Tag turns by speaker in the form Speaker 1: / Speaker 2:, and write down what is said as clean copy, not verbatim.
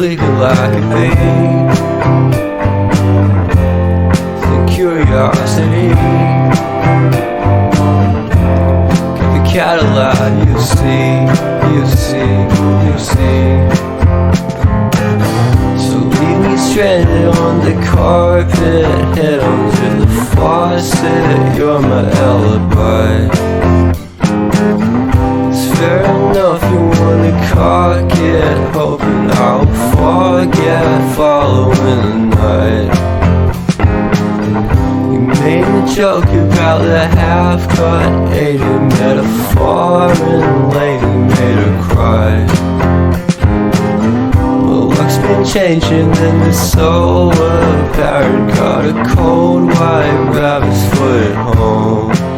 Speaker 1: flicker like a bee. The curiosity, get the Cadillac, you see, you see, you see. So leave me stranded on the carpet, head under the faucet, you're my alibi. It's fair enough you wanna cock it, hoping I'll forget following the night. You made a joke about the half-cut, ate a metaphor and later made her cry. Luck's been changing and it's so apparent. Got a cold white rabbit's foot at home.